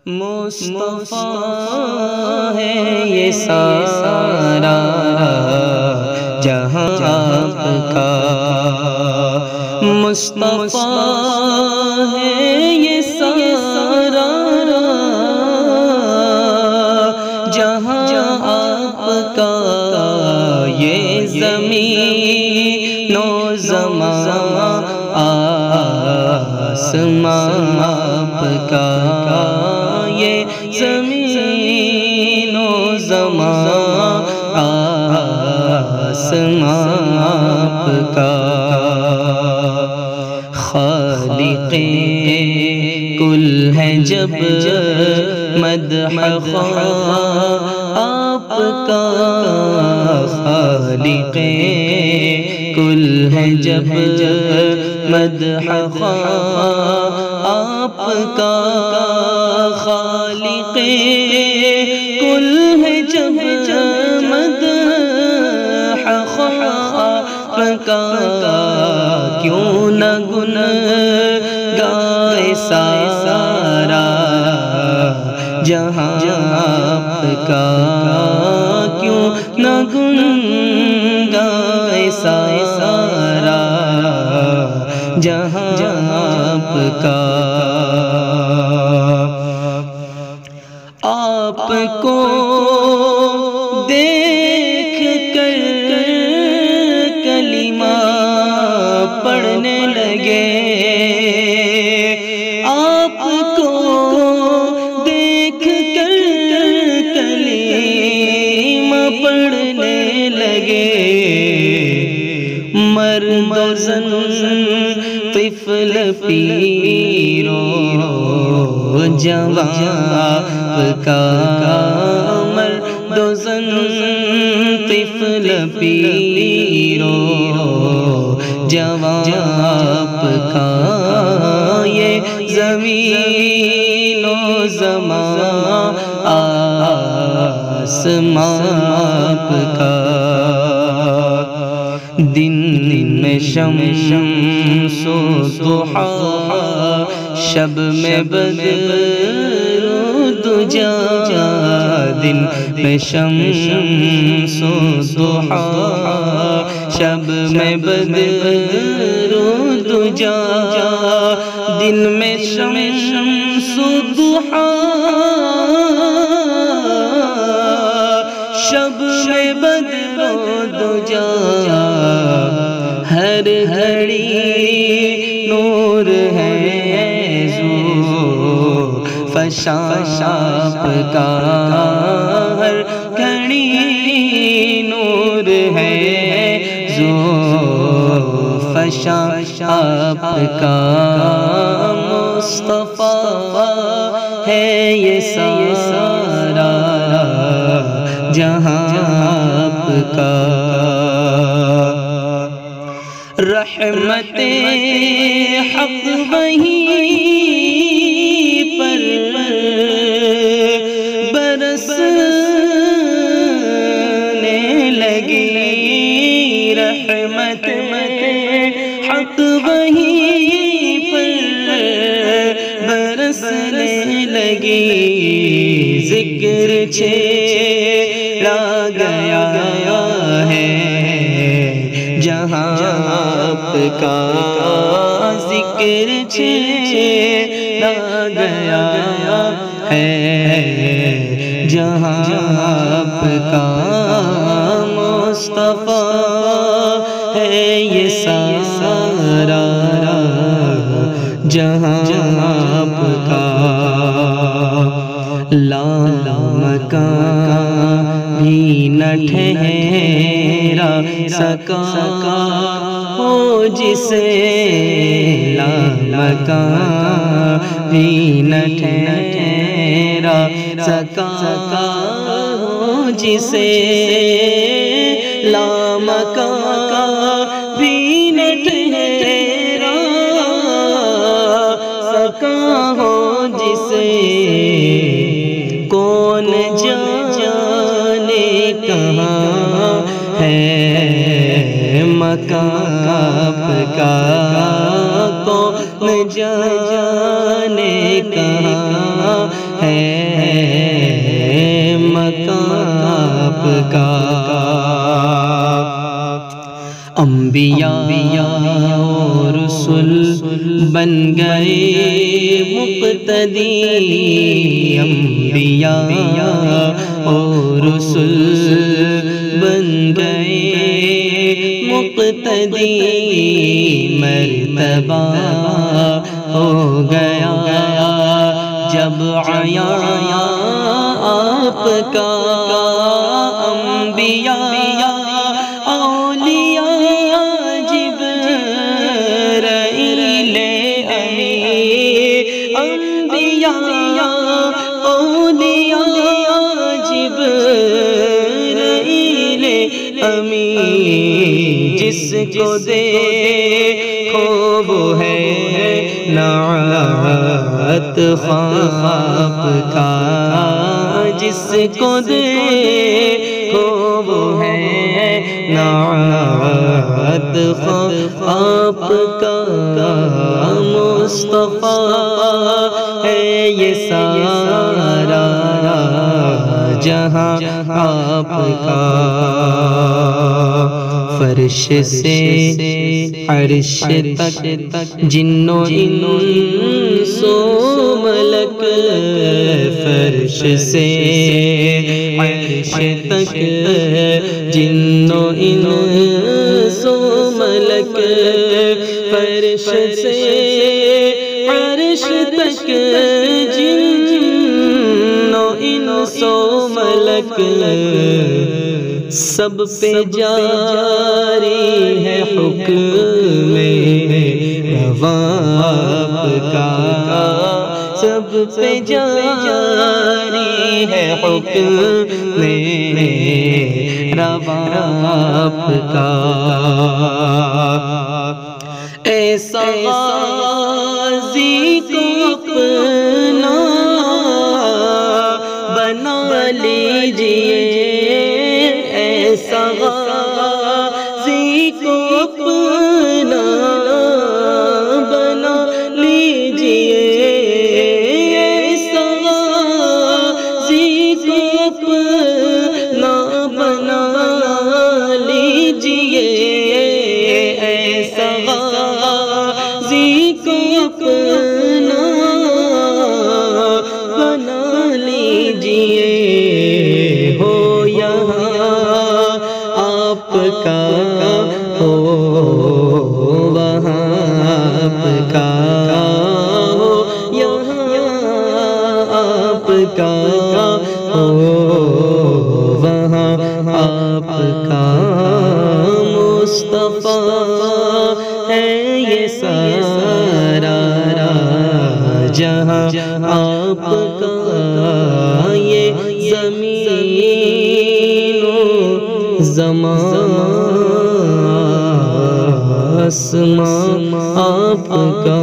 مصطفیٰ ہے یہ سارا جہاں آپ کا، مصطفیٰ ہے یہ سارا جہاں آپ کا، یہ زمین و زمان آسمان آپ کا، یہ زمین و زمان آسمان آپ کا، خالق کل ہے جب مدح آپ کا، خالق کل ہے جب مدح آپ کا، خالق کل ہے جب مدح آپ کا، کیوں نہ گنگائے سارا جہاں آپ کا، کیوں نہ گنگائے سارا جہاں آپ کا، آپ کو دیکھ کر کلمہ پڑھنے لگے، آپ کو دیکھ کر کلمہ پڑھنے لگے، مرد و زن طفل پیر و جوان آپ کا، مرد و زن طفل پیر و جوان آپ کا، یہ زمین و زمان آسمان آپ کا، دن میں شمس و ضحیٰ، شب میں بدر و دجا، دن میں شمس و ضحیٰ، شب میں بدر و دجا، دن میں شمس و ضحیٰ، شب میں بدر و دجا، ہر گھڑی نور ہے ذو فشاں آپ کا، ہر گھڑی نور ہے ذو فشاں آپ کا، مصطفیٰ ہے یہ سارا جہاں آپ کا، رحمت حق وہیں پر برسنے لگی، رحمت حق وہیں پر برسنے لگی، ذکر چھیڑا گیا ہے جہاں آپ کا، ذکر چھیڑا گیا ہے جہاں آپ کا، مصطفیٰ ہے یہ سارا جہاں آپ کا، لا مکان بھی نہ ٹھہرا سکا ہو جسے، لا مکان بھی نہ ٹھہرا سکا ہو جسے، لا مکان بھی نہ ٹھہرا سکا ہو جسے، کون جانے کہاں ہے مکان آپ کا، کون جانے کہاں ہے انبیاء و رسول بن گئے مقتدی، انبیاء و رسول بن گئے مقتدی، مرتبہ ہو گیا جب عیاں آپ کا، انبیاء اولیاء جبرائیل امین، انبیاء اولیاء جبرائیل امین، جس کو دیکھو وہ ہے نعت خواب کا، جس کو دیکھو وہ ہے نعت خواب کا، مصطفیٰ ہے یہ سارا جہاں آپ کا، فرش سے عرش تک جن و انس و ملک، فرش سے عرش تک جن و انس و ملک، فرش سے عرش تک جن و انس و ملک، سب پہ جاری ہے حکم رواں آپ کا، سب پہ جاری ہے حکم رواں آپ کا، ایسا غازی کو اپنا بنا لیجئے، ایسا غازی کو اپنا بنا لیجئے، ایسا غازی کو اپنا بنا لیجئے، ایسا غازی کو اپنا بنا لیجئے، ہو یہاں آپ کا ہو وہاں آپ کا، ہو یہاں آپ کا ہو وہاں آپ کا، مصطفیٰ ہے یہ سارا جہاں آپ کا، یہ زمین و زمان آسمان آپ کا۔